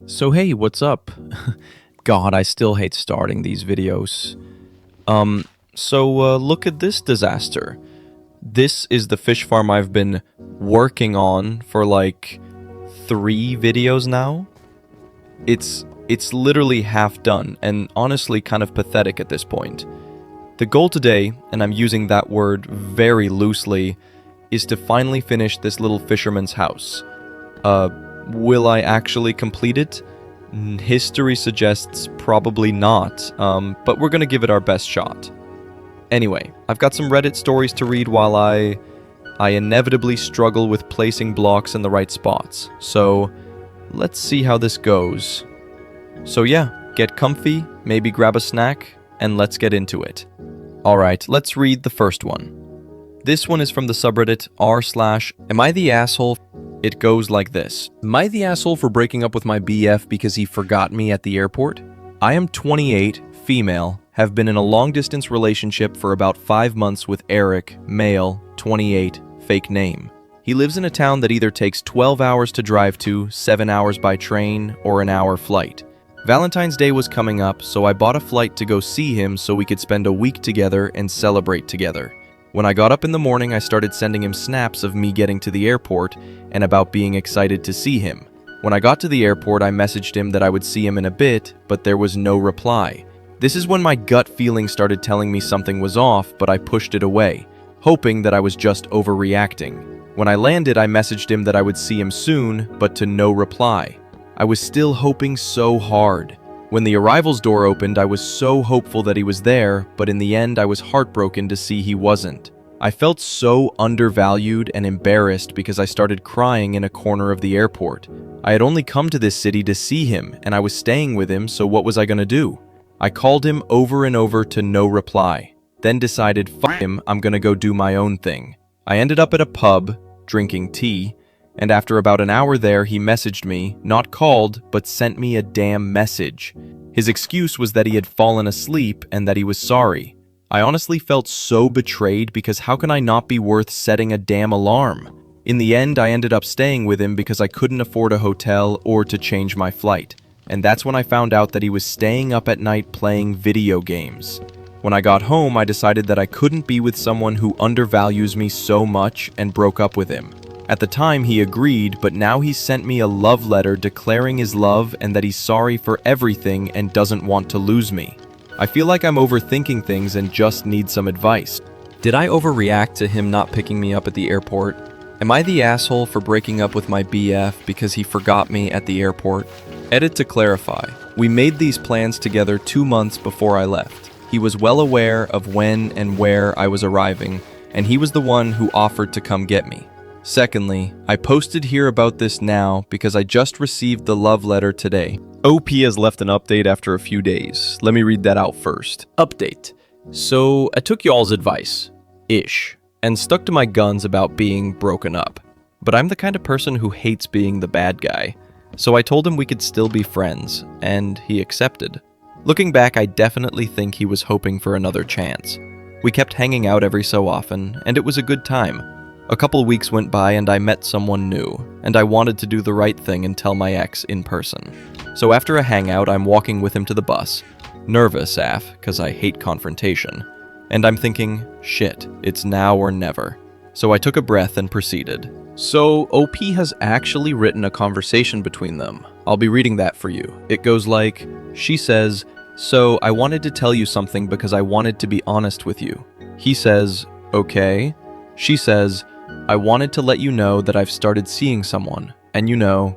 So hey, what's up? God, I still hate starting these videos. Look at this disaster. This is the fish farm I've been working on for like 3 videos now. It's literally half done and honestly kind of pathetic at this point. The goal today, and I'm using that word very loosely, is to finally finish this little fisherman's house. Will I actually complete it? History suggests probably not, but we're gonna give it our best shot. Anyway, I've got some Reddit stories to read while I inevitably struggle with placing blocks in the right spots. So, let's see how this goes. So yeah, get comfy, maybe grab a snack, and let's get into it. Alright, let's read the first one. This one is from the subreddit r/Am I the asshole? It goes like this. Am I the asshole for breaking up with my BF because he forgot me at the airport? I am 28, female, have been in a long-distance relationship for about 5 months with Eric, male, 28, fake name. He lives in a town that either takes 12 hours to drive to, 7 hours by train, or an hour flight. Valentine's Day was coming up, so I bought a flight to go see him so we could spend a week together and celebrate together. When I got up in the morning, I started sending him snaps of me getting to the airport and about being excited to see him. When I got to the airport, I messaged him that I would see him in a bit, but there was no reply. This is when my gut feeling started telling me something was off, but I pushed it away, hoping that I was just overreacting. When I landed, I messaged him that I would see him soon, but to no reply. I was still hoping so hard. When the arrivals door opened, I was so hopeful that he was there, but in the end I was heartbroken to see he wasn't. I felt so undervalued and embarrassed because I started crying in a corner of the airport. I had only come to this city to see him, and I was staying with him, so what was I gonna do? I called him over and over to no reply, then decided, fuck him, I'm gonna go do my own thing. I ended up at a pub, drinking tea, and after about an hour there, he messaged me, not called, but sent me a damn message. His excuse was that he had fallen asleep and that he was sorry. I honestly felt so betrayed because how can I not be worth setting a damn alarm? In the end, I ended up staying with him because I couldn't afford a hotel or to change my flight. And that's when I found out that he was staying up at night playing video games. When I got home, I decided that I couldn't be with someone who undervalues me so much and broke up with him. At the time, he agreed, but now he sent me a love letter declaring his love and that he's sorry for everything and doesn't want to lose me. I feel like I'm overthinking things and just need some advice. Did I overreact to him not picking me up at the airport? Am I the asshole for breaking up with my BF because he forgot me at the airport? Edit to clarify. We made these plans together 2 months before I left. He was well aware of when and where I was arriving, and he was the one who offered to come get me. Secondly, I posted here about this now because I just received the love letter today. OP has left an update after a few days. Let me read that out first. Update. So, I took y'all's advice-ish, and stuck to my guns about being broken up. But I'm the kind of person who hates being the bad guy. So I told him we could still be friends, and he accepted. Looking back, I definitely think he was hoping for another chance. We kept hanging out every so often, and it was a good time. A couple weeks went by and I met someone new, and I wanted to do the right thing and tell my ex in person. So after a hangout, I'm walking with him to the bus. Nervous AF, cause I hate confrontation. And I'm thinking, shit, it's now or never. So I took a breath and proceeded. So OP has actually written a conversation between them. I'll be reading that for you. It goes like, she says, so I wanted to tell you something because I wanted to be honest with you. He says, okay. She says, I wanted to let you know that I've started seeing someone, and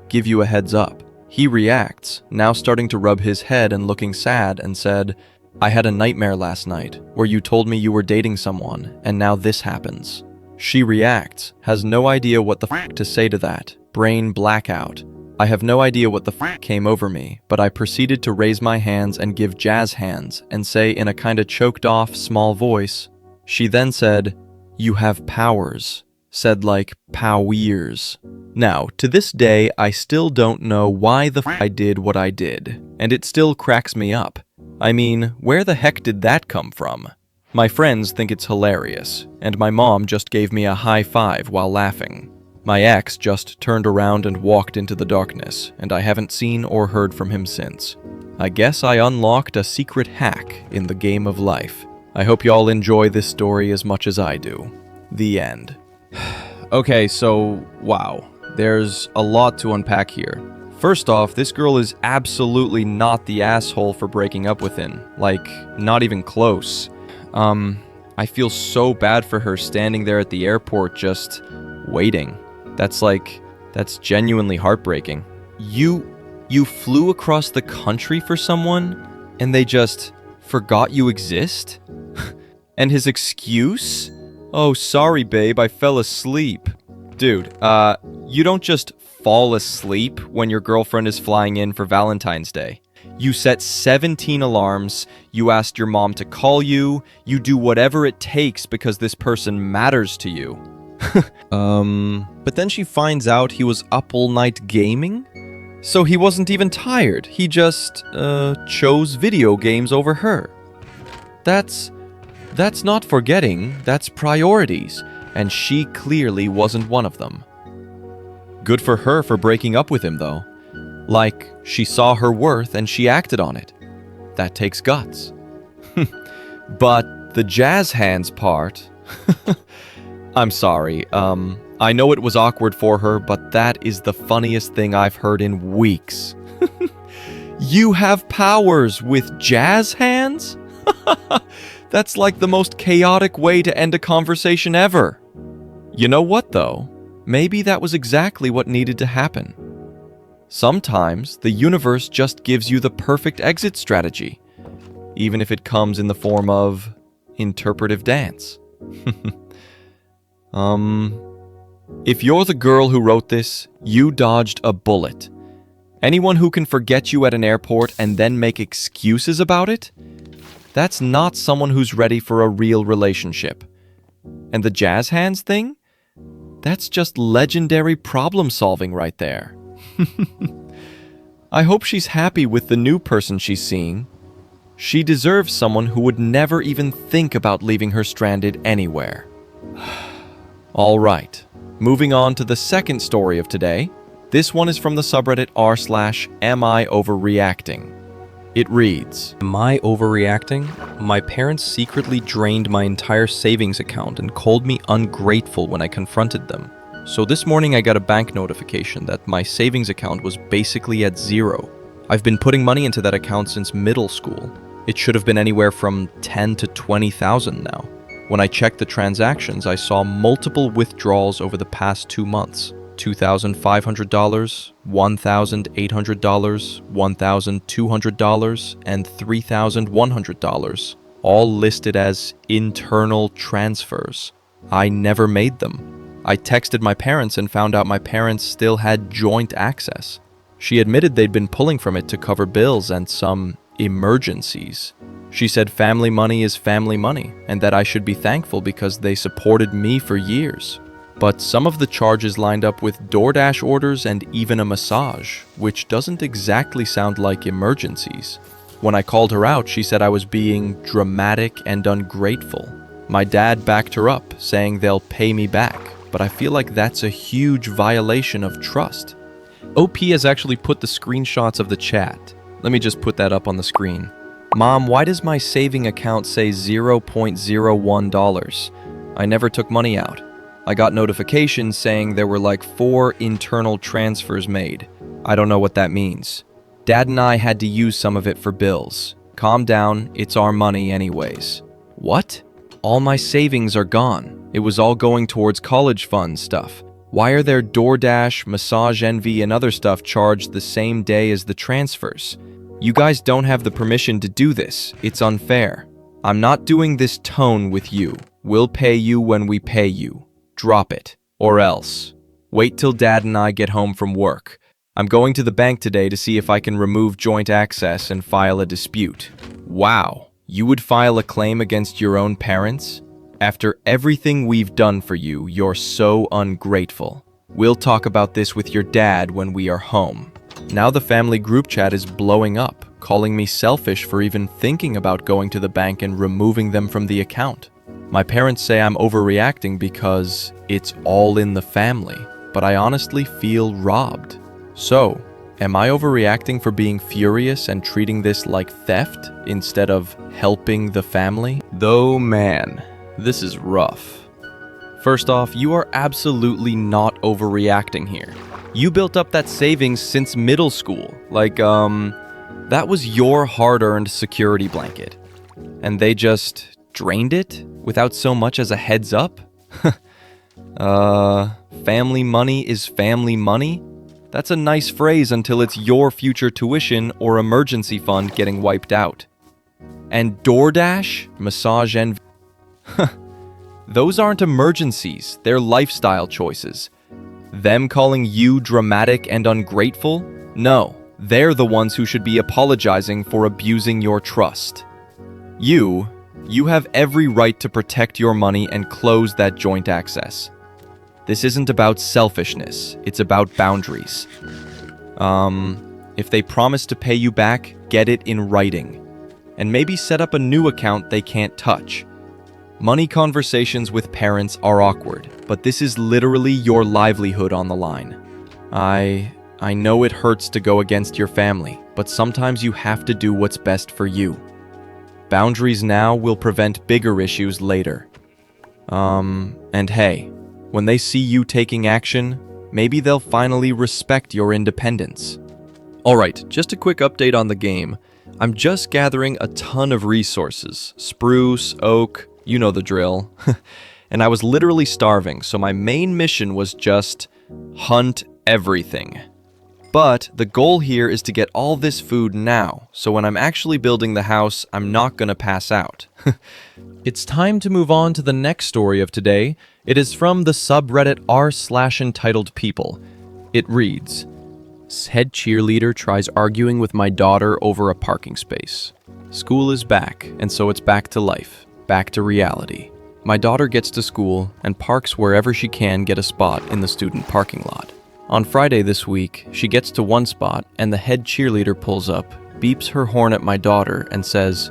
give you a heads up. He reacts, now starting to rub his head and looking sad, and said, I had a nightmare last night, where you told me you were dating someone, and now this happens. She reacts, has no idea what the f*** to say to that, brain blackout. I have no idea what the f*** came over me, but I proceeded to raise my hands and give jazz hands, and say in a kinda choked off, small voice. She then said, you have powers. Said like, pow-ears. Now, to this day, I still don't know why the f*** I did what I did, and it still cracks me up. I mean, where the heck did that come from? My friends think it's hilarious, and my mom just gave me a high five while laughing. My ex just turned around and walked into the darkness, and I haven't seen or heard from him since. I guess I unlocked a secret hack in the game of life. I hope y'all enjoy this story as much as I do. The end. Okay, so, wow. There's a lot to unpack here. First off, this girl is absolutely not the asshole for breaking up with him. Like, not even close. I feel so bad for her standing there at the airport just waiting. That's genuinely heartbreaking. You flew across the country for someone and they just forgot you exist? And his excuse? Oh, sorry, babe, I fell asleep. Dude, you don't just fall asleep when your girlfriend is flying in for Valentine's Day. You set 17 alarms, you asked your mom to call you, you do whatever it takes because this person matters to you. But then she finds out he was up all night gaming? So he wasn't even tired, he just, chose video games over her. That's not forgetting, that's priorities, and she clearly wasn't one of them. Good for her for breaking up with him, though. Like, she saw her worth and she acted on it. That takes guts. But the jazz hands part... I'm sorry, I know it was awkward for her, but that is the funniest thing I've heard in weeks. You have powers with jazz hands? That's like the most chaotic way to end a conversation ever. You know what, though? Maybe that was exactly what needed to happen. Sometimes, the universe just gives you the perfect exit strategy, even if it comes in the form of interpretive dance. If you're the girl who wrote this, you dodged a bullet. Anyone who can forget you at an airport and then make excuses about it? That's not someone who's ready for a real relationship. And the jazz hands thing? That's just legendary problem solving right there. I hope she's happy with the new person she's seeing. She deserves someone who would never even think about leaving her stranded anywhere. Alright, moving on to the second story of today. This one is from the subreddit r/AmIOverreacting. It reads, Am I overreacting? My parents secretly drained my entire savings account and called me ungrateful when I confronted them. So this morning I got a bank notification that my savings account was basically at zero. I've been putting money into that account since middle school. It should have been anywhere from 10 to 20,000 now. When I checked the transactions, I saw multiple withdrawals over the past 2 months. $2,500, $1,800, $1,200, and $3,100, all listed as internal transfers. I never made them. I texted my parents and found out my parents still had joint access. She admitted they'd been pulling from it to cover bills and some emergencies. She said family money is family money and that I should be thankful because they supported me for years. But some of the charges lined up with DoorDash orders and even a massage, which doesn't exactly sound like emergencies. When I called her out, she said I was being dramatic and ungrateful. My dad backed her up, saying they'll pay me back, but I feel like that's a huge violation of trust. OP has actually put the screenshots of the chat. Let me just put that up on the screen. Mom, why does my saving account say $0.01? I never took money out. I got notifications saying there were like 4 internal transfers made. I don't know what that means. Dad and I had to use some of it for bills. Calm down, it's our money anyways. What? All my savings are gone. It was all going towards college fund stuff. Why are there DoorDash, Massage Envy, and other stuff charged the same day as the transfers? You guys don't have the permission to do this. It's unfair. I'm not doing this tone with you. We'll pay you when we pay you. Drop it. Or else. Wait till Dad and I get home from work. I'm going to the bank today to see if I can remove joint access and file a dispute. Wow. You would file a claim against your own parents? After everything we've done for you, you're so ungrateful. We'll talk about this with your dad when we are home. Now the family group chat is blowing up, calling me selfish for even thinking about going to the bank and removing them from the account. My parents say I'm overreacting because it's all in the family. but I honestly feel robbed. So, am I overreacting for being furious and treating this like theft instead of helping the family? Though man, this is rough. First off, you are absolutely not overreacting here. You built up that savings since middle school. That was your hard-earned security blanket. And they just drained it without so much as a heads up? Family money is family money? That's a nice phrase until it's your future tuition or emergency fund getting wiped out. And DoorDash, massage and... Those aren't emergencies, they're lifestyle choices. Them calling you dramatic and ungrateful? No, they're the ones who should be apologizing for abusing your trust. You have every right to protect your money and close that joint access. This isn't about selfishness, it's about boundaries. If they promise to pay you back, get it in writing. And maybe set up a new account they can't touch. Money conversations with parents are awkward, but this is literally your livelihood on the line. I know it hurts to go against your family, but sometimes you have to do what's best for you. Boundaries now will prevent bigger issues later. And hey, when they see you taking action, maybe they'll finally respect your independence. Alright, just a quick update on the game. I'm just gathering a ton of resources. Spruce, oak, you know the drill. And I was literally starving, so my main mission was just hunt everything. But the goal here is to get all this food now, so when I'm actually building the house, I'm not gonna pass out. It's time to move on to the next story of today. It is from the subreddit r/EntitledPeople. It reads, head cheerleader tries arguing with my daughter over a parking space. School is back, and so it's back to life, back to reality. My daughter gets to school and parks wherever she can get a spot in the student parking lot. On Friday this week, she gets to one spot and the head cheerleader pulls up, beeps her horn at my daughter and says,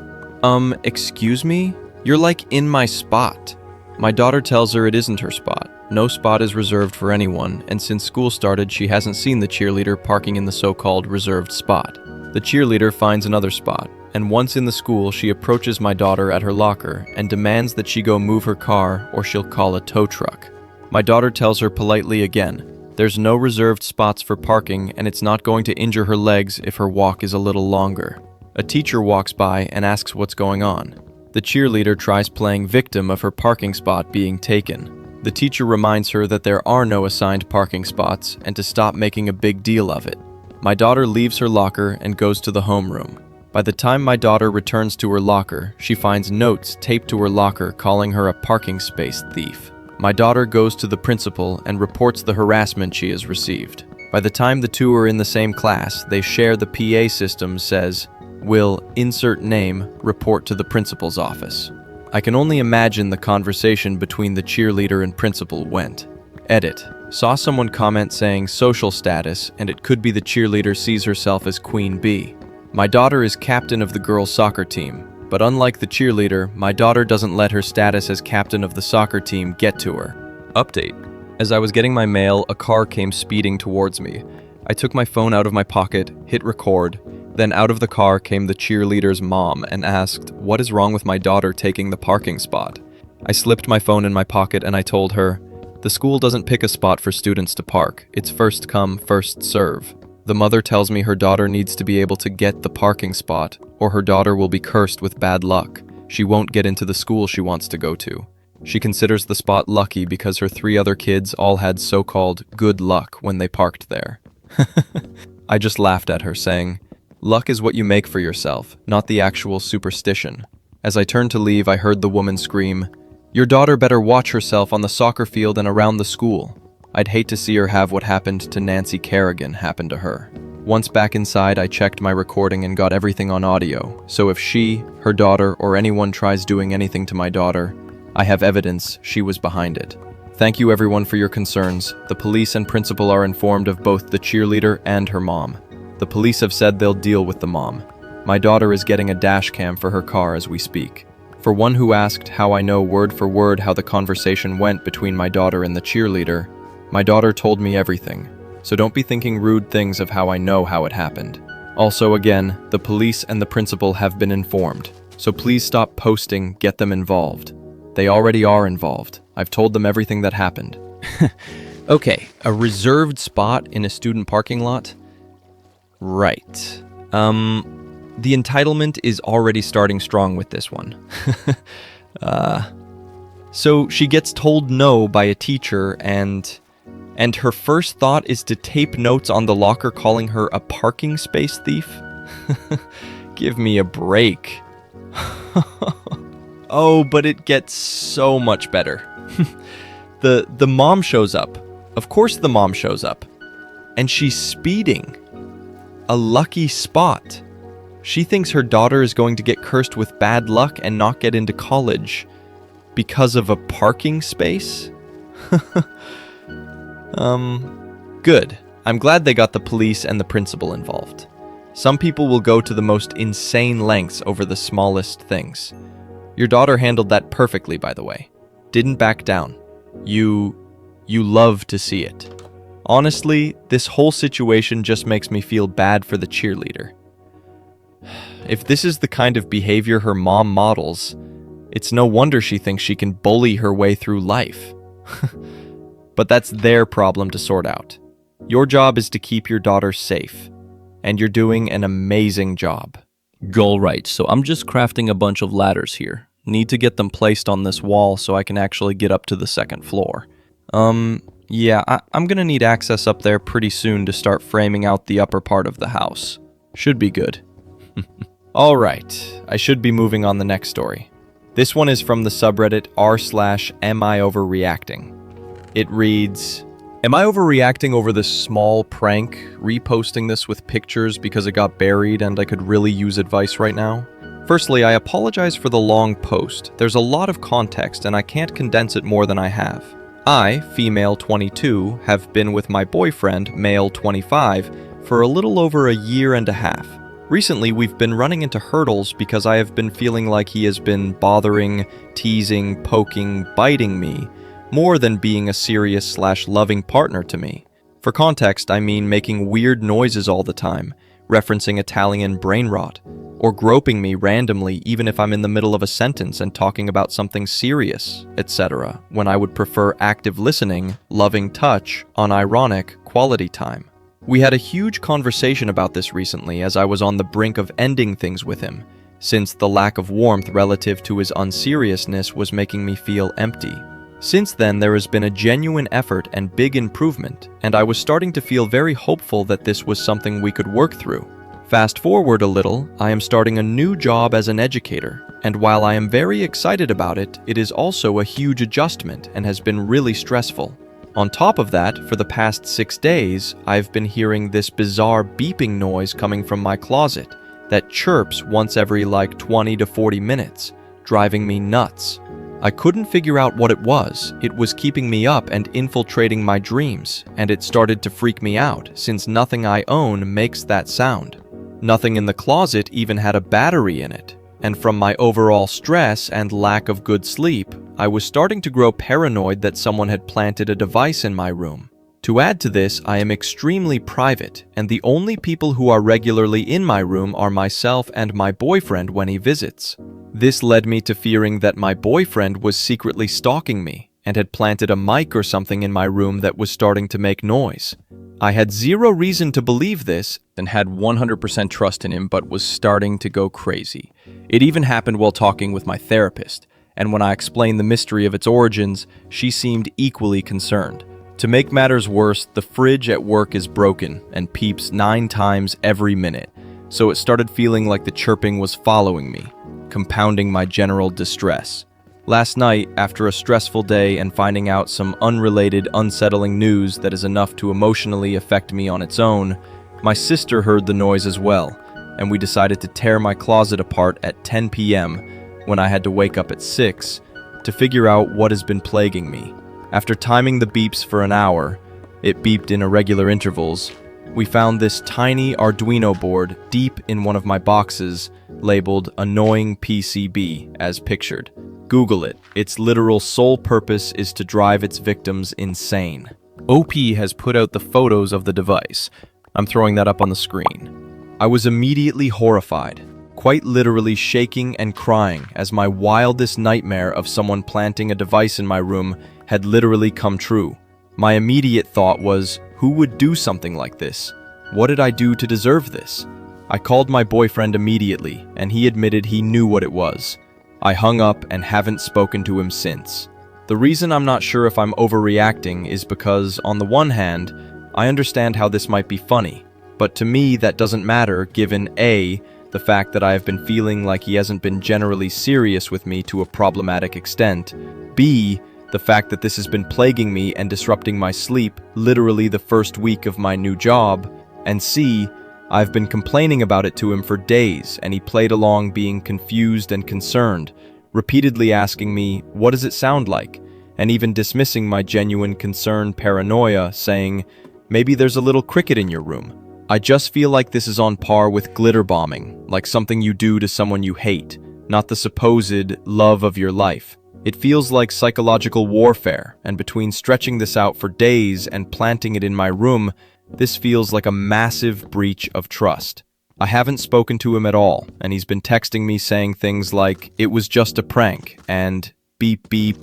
excuse me? You're like in my spot. My daughter tells her it isn't her spot. No spot is reserved for anyone, and since school started, she hasn't seen the cheerleader parking in the so-called reserved spot. The cheerleader finds another spot, and once in the school, she approaches my daughter at her locker and demands that she go move her car or she'll call a tow truck. My daughter tells her politely again, there's no reserved spots for parking and it's not going to injure her legs if her walk is a little longer. A teacher walks by and asks what's going on. The cheerleader tries playing victim of her parking spot being taken. The teacher reminds her that there are no assigned parking spots and to stop making a big deal of it. My daughter leaves her locker and goes to the homeroom. By the time my daughter returns to her locker, she finds notes taped to her locker calling her a parking space thief. My daughter goes to the principal and reports the harassment she has received. By the time the two are in the same class, they share the PA system says, will insert name report to the principal's office. I can only imagine the conversation between the cheerleader and principal went. Edit. Saw someone comment saying social status and it could be the cheerleader sees herself as Queen Bee. My daughter is captain of the girls' soccer team, but unlike the cheerleader, my daughter doesn't let her status as captain of the soccer team get to her. Update. As I was getting my mail, a car came speeding towards me. I took my phone out of my pocket, hit record, then out of the car came the cheerleader's mom and asked, what is wrong with my daughter taking the parking spot? I slipped my phone in my pocket and I told her, the school doesn't pick a spot for students to park. It's first come, first serve. The mother tells me her daughter needs to be able to get the parking spot, or her daughter will be cursed with bad luck. She won't get into the school she wants to go to. She considers the spot lucky because her 3 other kids all had so-called good luck when they parked there. I just laughed at her, saying, luck is what you make for yourself, not the actual superstition. As I turned to leave, I heard the woman scream, your daughter better watch herself on the soccer field and around the school. I'd hate to see her have what happened to Nancy Kerrigan happen to her. Once back inside, I checked my recording and got everything on audio, so if she, her daughter, or anyone tries doing anything to my daughter, I have evidence she was behind it. Thank you everyone for your concerns. The police and principal are informed of both the cheerleader and her mom. The police have said they'll deal with the mom. My daughter is getting a dash cam for her car as we speak. For one who asked how I know word for word how the conversation went between my daughter and the cheerleader, My daughter told me everything, so don't be thinking rude things of how I know how it happened. Also, again, the police and the principal have been informed, so please stop posting, get them involved. They already are involved. I've told them everything that happened. Okay, a reserved spot in a student parking lot? Right. The entitlement is already starting strong with this one. So she gets told no by a teacher and her first thought is to tape notes on the locker calling her a parking space thief? Give me a break. Oh, but it gets so much better. The mom shows up. Of course the mom shows up. And she's speeding. A lucky spot. She thinks her daughter is going to get cursed with bad luck and not get into college because of a parking space? Good. I'm glad they got the police and the principal involved. Some people will go to the most insane lengths over the smallest things. Your daughter handled that perfectly, by the way. Didn't back down. You love to see it. Honestly, this whole situation just makes me feel bad for the cheerleader. If this is the kind of behavior her mom models, it's no wonder she thinks she can bully her way through life. But that's their problem to sort out. Your job is to keep your daughter safe, and you're doing an amazing job. Goal right, so I'm just crafting a bunch of ladders here. Need to get them placed on this wall so I can actually get up to the second floor. Yeah, I'm gonna need access up there pretty soon to start framing out the upper part of the house. Should be good. Alright, I should be moving on the next story. This one is from the subreddit r/AmIOverreacting. It reads, Am I overreacting over this small prank, reposting this with pictures because it got buried and I could really use advice right now? Firstly, I apologize for the long post. There's a lot of context and I can't condense it more than I have. I, female 22, have been with my boyfriend, male 25, for a little over a year and a half. Recently, we've been running into hurdles because I have been feeling like he has been bothering, teasing, poking, biting me, more than being a serious/loving partner to me. For context, I mean making weird noises all the time, referencing Italian brain rot, or groping me randomly even if I'm in the middle of a sentence and talking about something serious, etc., when I would prefer active listening, loving touch, unironic quality time. We had a huge conversation about this recently as I was on the brink of ending things with him, since the lack of warmth relative to his unseriousness was making me feel empty. Since then, there has been a genuine effort and big improvement, and I was starting to feel very hopeful that this was something we could work through. Fast forward a little, I am starting a new job as an educator, and while I am very excited about it, it is also a huge adjustment and has been really stressful. On top of that, for the past 6 days, I've been hearing this bizarre beeping noise coming from my closet that chirps once every like 20 to 40 minutes, driving me nuts. I couldn't figure out what it was. It was keeping me up and infiltrating my dreams, and it started to freak me out since nothing I own makes that sound. Nothing in the closet even had a battery in it, and from my overall stress and lack of good sleep, I was starting to grow paranoid that someone had planted a device in my room. To add to this, I am extremely private, and the only people who are regularly in my room are myself and my boyfriend when he visits. This led me to fearing that my boyfriend was secretly stalking me and had planted a mic or something in my room that was starting to make noise. I had zero reason to believe this and had 100% trust in him, but was starting to go crazy. It even happened while talking with my therapist, and when I explained the mystery of its origins, she seemed equally concerned. To make matters worse, the fridge at work is broken and peeps 9 times every minute, so it started feeling like the chirping was following me, compounding my general distress. Last night, after a stressful day and finding out some unrelated, unsettling news that is enough to emotionally affect me on its own, my sister heard the noise as well, and we decided to tear my closet apart at 10 p.m. when I had to wake up at 6 to figure out what has been plaguing me. After timing the beeps for an hour, it beeped in irregular intervals, we found this tiny Arduino board deep in one of my boxes labeled Annoying PCB as pictured. Google it. Its literal sole purpose is to drive its victims insane. OP has put out the photos of the device. I'm throwing that up on the screen. I was immediately horrified, quite literally shaking and crying as my wildest nightmare of someone planting a device in my room had literally come true. My immediate thought was, who would do something like this? What did I do to deserve this? I called my boyfriend immediately, and he admitted he knew what it was. I hung up and haven't spoken to him since. The reason I'm not sure if I'm overreacting is because, on the one hand, I understand how this might be funny, but to me that doesn't matter given A, the fact that I have been feeling like he hasn't been generally serious with me to a problematic extent, B, the fact that this has been plaguing me and disrupting my sleep literally the first week of my new job, and C, I've been complaining about it to him for days and he played along being confused and concerned, repeatedly asking me, what does it sound like? And even dismissing my genuine concern paranoia, saying, maybe there's a little cricket in your room. I just feel like this is on par with glitter bombing, like something you do to someone you hate, not the supposed love of your life. It feels like psychological warfare, and between stretching this out for days and planting it in my room, this feels like a massive breach of trust. I haven't spoken to him at all, and he's been texting me saying things like, it was just a prank, and beep beep,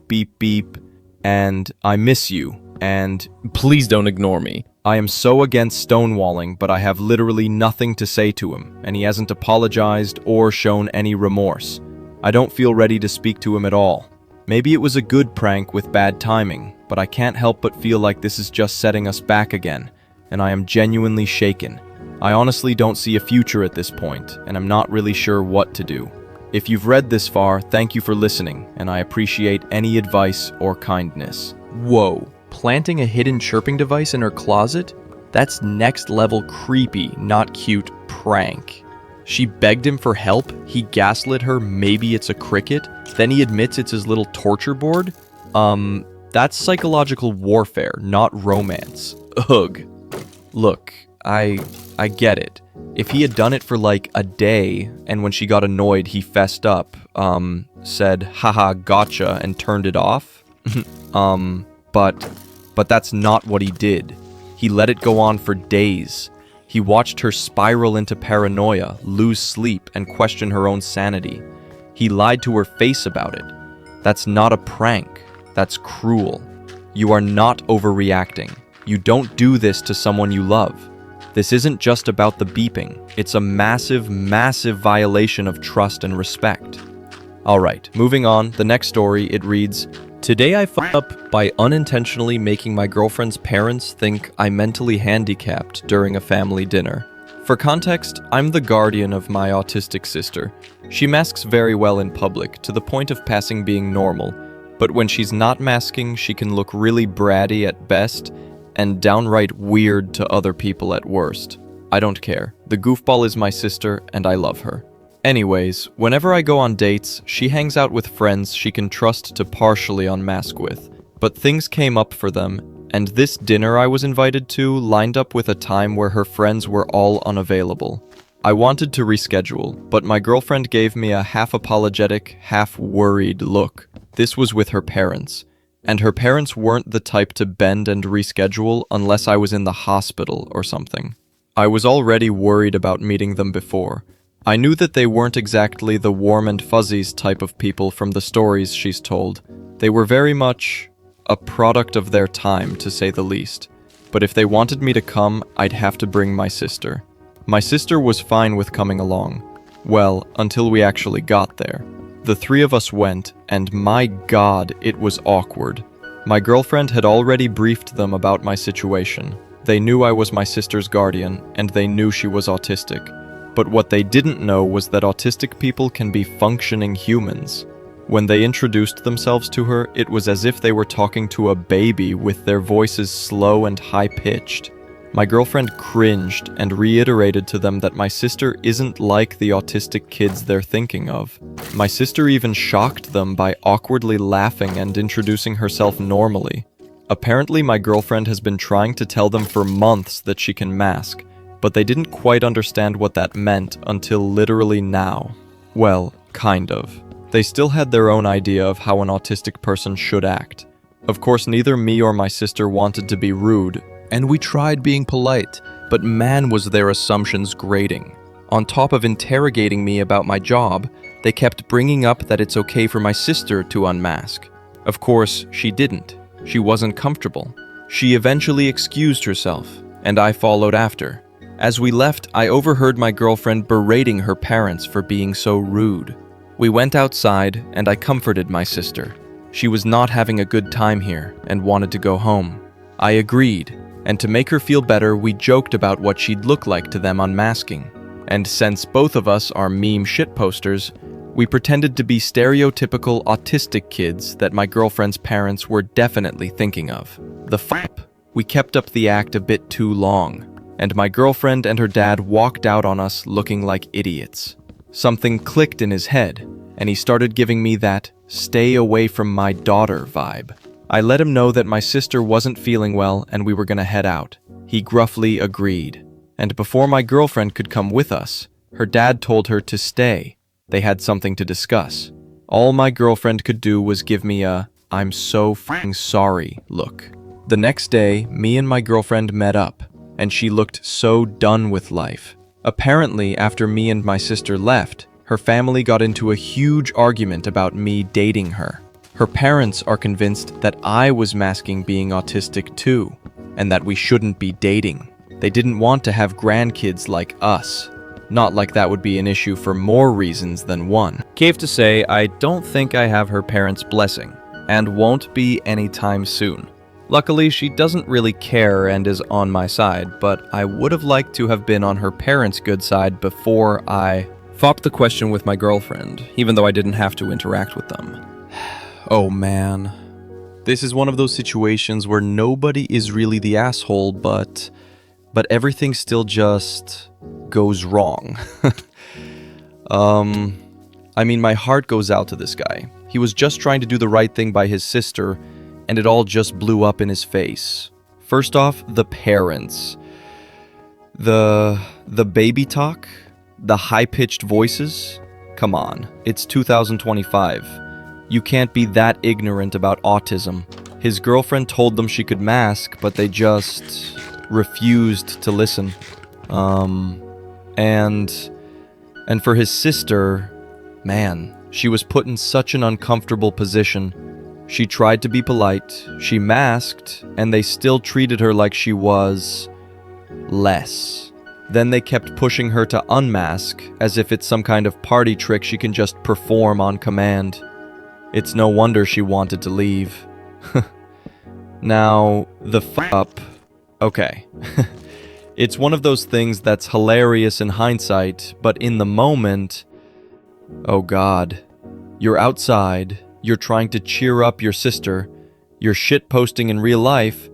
beep beep, and I miss you, and Please don't ignore me. I am so against stonewalling, but I have literally nothing to say to him, and he hasn't apologized or shown any remorse. I don't feel ready to speak to him at all. Maybe it was a good prank with bad timing, but I can't help but feel like this is just setting us back again, and I am genuinely shaken. I honestly don't see a future at this point, and I'm not really sure what to do. If you've read this far, thank you for listening, and I appreciate any advice or kindness. Whoa, planting a hidden chirping device in her closet? That's next level creepy, not cute prank. She begged him for help, he gaslit her maybe it's a cricket, then he admits it's his little torture board? That's psychological warfare, not romance. Ugh. Look, I get it. If he had done it for like a day, and when she got annoyed he fessed up, said, haha, gotcha, and turned it off, but that's not what he did. He let it go on for days. He watched her spiral into paranoia, lose sleep, and question her own sanity. He lied to her face about it. That's not a prank. That's cruel. You are not overreacting. You don't do this to someone you love. This isn't just about the beeping. It's a massive, massive violation of trust and respect. Alright, moving on. The next story, it reads, today I fucked up by unintentionally making my girlfriend's parents think I'm mentally handicapped during a family dinner. For context, I'm the guardian of my autistic sister. She masks very well in public, to the point of passing being normal, but when she's not masking, she can look really bratty at best, and downright weird to other people at worst. I don't care. The goofball is my sister, and I love her. Anyways, whenever I go on dates, she hangs out with friends she can trust to partially unmask with. But things came up for them, and this dinner I was invited to lined up with a time where her friends were all unavailable. I wanted to reschedule, but my girlfriend gave me a half-apologetic, half-worried look. This was with her parents. And her parents weren't the type to bend and reschedule unless I was in the hospital or something. I was already worried about meeting them before. I knew that they weren't exactly the warm and fuzzies type of people from the stories she's told. They were very much a product of their time, to say the least. But if they wanted me to come, I'd have to bring my sister. My sister was fine with coming along. Well, until we actually got there. The three of us went, and my God, it was awkward. My girlfriend had already briefed them about my situation. They knew I was my sister's guardian, and they knew she was autistic. But what they didn't know was that autistic people can be functioning humans. When they introduced themselves to her, it was as if they were talking to a baby with their voices slow and high-pitched. My girlfriend cringed and reiterated to them that my sister isn't like the autistic kids they're thinking of. My sister even shocked them by awkwardly laughing and introducing herself normally. Apparently, my girlfriend has been trying to tell them for months that she can mask, but they didn't quite understand what that meant until literally now. Well, kind of. They still had their own idea of how an autistic person should act. Of course, neither me or my sister wanted to be rude, and we tried being polite, but man was their assumptions grating. On top of interrogating me about my job, they kept bringing up that it's okay for my sister to unmask. Of course, she didn't. She wasn't comfortable. She eventually excused herself, and I followed after. As we left, I overheard my girlfriend berating her parents for being so rude. We went outside, and I comforted my sister. She was not having a good time here and wanted to go home. I agreed, and to make her feel better, we joked about what she'd look like to them unmasking. And since both of us are meme shitposters, we pretended to be stereotypical autistic kids that my girlfriend's parents were definitely thinking of. We kept up the act a bit too long, and my girlfriend and her dad walked out on us looking like idiots. Something clicked in his head, and he started giving me that stay away from my daughter vibe. I let him know that my sister wasn't feeling well and we were gonna head out. He gruffly agreed, and before my girlfriend could come with us, her dad told her to stay. They had something to discuss. All my girlfriend could do was give me a "I'm so f***ing sorry" look. The next day, me and my girlfriend met up, and she looked so done with life. Apparently, after me and my sister left, her family got into a huge argument about me dating her. Her parents are convinced that I was masking being autistic too, and that we shouldn't be dating. They didn't want to have grandkids like us. Not like that would be an issue for more reasons than one. Cave to say, I don't think I have her parents' blessing, and won't be anytime soon. Luckily, she doesn't really care and is on my side, but I would have liked to have been on her parents' good side before I fopped the question with my girlfriend, even though I didn't have to interact with them. Oh man. This is one of those situations where nobody is really the asshole, but everything still just goes wrong. I mean, my heart goes out to this guy. He was just trying to do the right thing by his sister, and it all just blew up in his face. First off, the parents. The baby talk, the high-pitched voices. Come on, it's 2025. You can't be that ignorant about autism. His girlfriend told them she could mask, but they just refused to listen. And for his sister, man, she was put in such an uncomfortable position. She tried to be polite, she masked, and they still treated her like she was less. Then they kept pushing her to unmask, as if it's some kind of party trick she can just perform on command. It's no wonder she wanted to leave. Now, the up. Okay. It's one of those things that's hilarious in hindsight, but in the moment, oh god. You're outside, you're trying to cheer up your sister, you're shitposting in real life,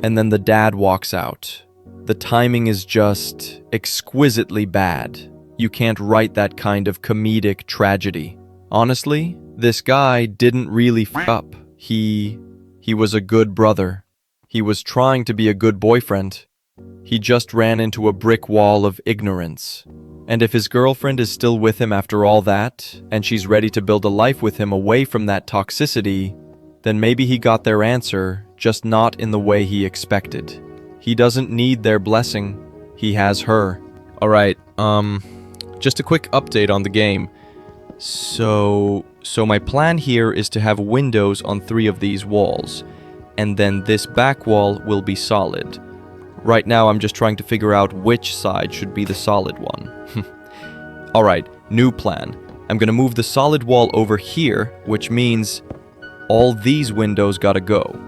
and then the dad walks out. The timing is just exquisitely bad. You can't write that kind of comedic tragedy. Honestly, this guy didn't really f up. He was a good brother. He was trying to be a good boyfriend. He just ran into a brick wall of ignorance. And if his girlfriend is still with him after all that, and she's ready to build a life with him away from that toxicity, then maybe he got their answer, just not in the way he expected. He doesn't need their blessing. He has her. Alright, just a quick update on the game. So my plan here is to have windows on 3 of these walls, and then this back wall will be solid. Right now I'm just trying to figure out which side should be the solid one. Alright, new plan. I'm gonna move the solid wall over here, which means all these windows gotta go.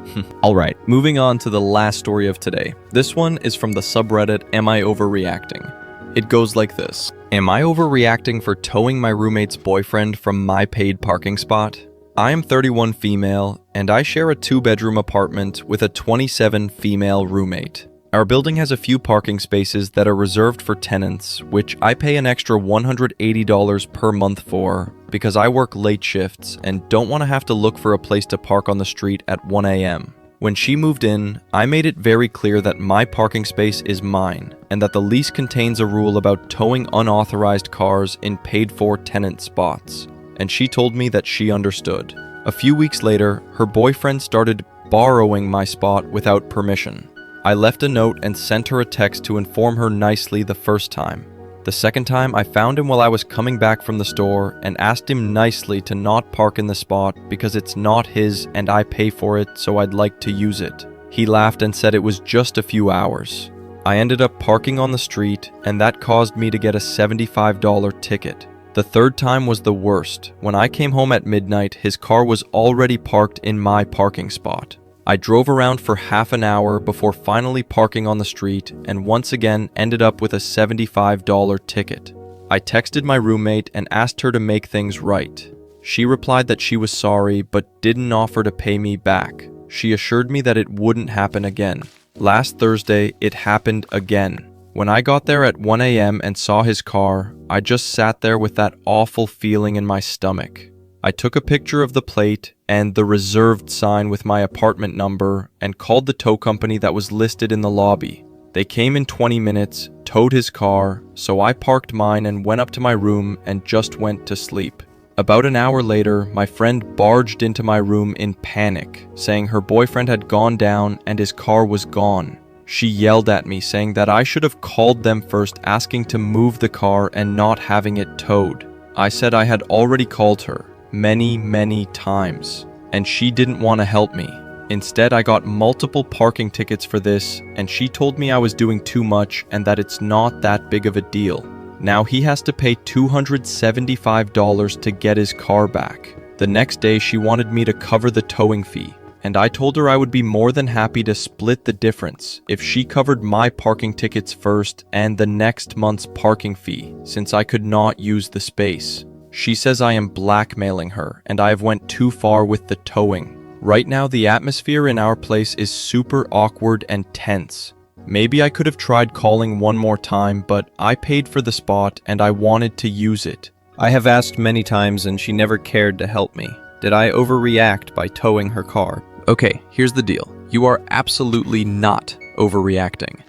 Alright, moving on to the last story of today. This one is from the subreddit Am I Overreacting? It goes like this. Am I overreacting for towing my roommate's boyfriend from my paid parking spot? I am 31 female, and I share a 2-bedroom apartment with a 27 female roommate. Our building has a few parking spaces that are reserved for tenants, which I pay an extra $180 per month for because I work late shifts and don't want to have to look for a place to park on the street at 1 a.m. When she moved in, I made it very clear that my parking space is mine and that the lease contains a rule about towing unauthorized cars in paid-for tenant spots, and she told me that she understood. A few weeks later, her boyfriend started borrowing my spot witut permission. I left a note and sent her a text to inform her nicely the first time. The second time, I found him while I was coming back from the store and asked him nicely to not park in the spot because it's not his and I pay for it, so I'd like to use it. He laughed and said it was just a few hours. I ended up parking on the street, and that caused me to get a $75 ticket. The third time was the worst. When I came home at midnight, his car was already parked in my parking spot. I drove around for half an hour before finally parking on the street and once again ended up with a $75 ticket. I texted my roommate and asked her to make things right. She replied that she was sorry but didn't offer to pay me back. She assured me that it wouldn't happen again. Last Thursday, it happened again. When I got there at 1 a.m. and saw his car, I just sat there with that awful feeling in my stomach. I took a picture of the plate and the reserved sign with my apartment number and called the tow company that was listed in the lobby. They came in 20 minutes, towed his car, so I parked mine and went up to my room and just went to sleep. About an hour later, my friend barged into my room in panic, saying her boyfriend had gone down and his car was gone. She yelled at me, saying that I should have called them first, asking to move the car and not having it towed. I said I had already called her many times, and she didn't want to help me. Instead, I got multiple parking tickets for this, and she told me I was doing too much and that it's not that big of a deal. Now he has to pay $275 to get his car back. The next day, she wanted me to cover the towing fee, and I told her I would be more than happy to split the difference if she covered my parking tickets first and the next month's parking fee, since I could not use the space. She says I am blackmailing her, and I have went too far with the towing. Right now, the atmosphere in our place is super awkward and tense. Maybe I could have tried calling one more time, but I paid for the spot and I wanted to use it. I have asked many times and she never cared to help me. Did I overreact by towing her car? Okay, here's the deal. You are absolutely not overreacting.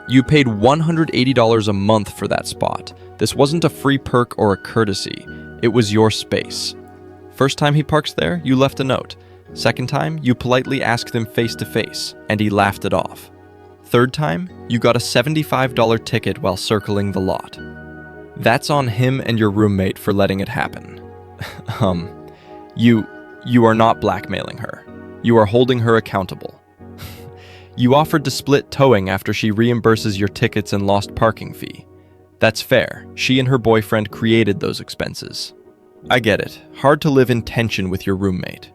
You paid $180 a month for that spot. This wasn't a free perk or a courtesy. It was your space. First time he parks there, you left a note. Second time, you politely asked him face to face, and he laughed it off. Third time, you got a $75 ticket while circling the lot. That's on him and your roommate for letting it happen. You are not blackmailing her. You are holding her accountable. You offered to split towing after she reimburses your tickets and lost parking fee. That's fair. She and her boyfriend created those expenses. I get it. Hard to live in tension with your roommate.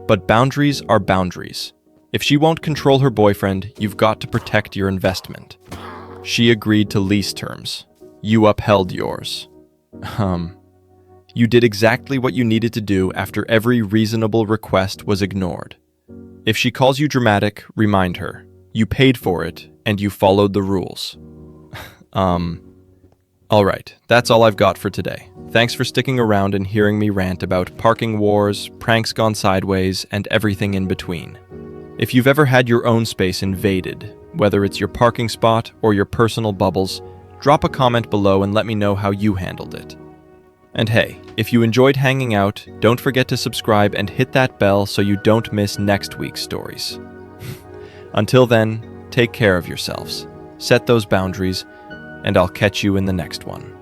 But boundaries are boundaries. If she won't control her boyfriend, you've got to protect your investment. She agreed to lease terms. You upheld yours. You did exactly what you needed to do after every reasonable request was ignored. If she calls you dramatic, remind her. You paid for it, and you followed the rules. Alright, that's all I've got for today. Thanks for sticking around and hearing me rant about parking wars, pranks gone sideways, and everything in between. If you've ever had your own space invaded, whether it's your parking spot or your personal bubbles, drop a comment below and let me know how you handled it. And hey, if you enjoyed hanging out, don't forget to subscribe and hit that bell so you don't miss next week's stories. Until then, take care of yourselves, set those boundaries, and I'll catch you in the next one.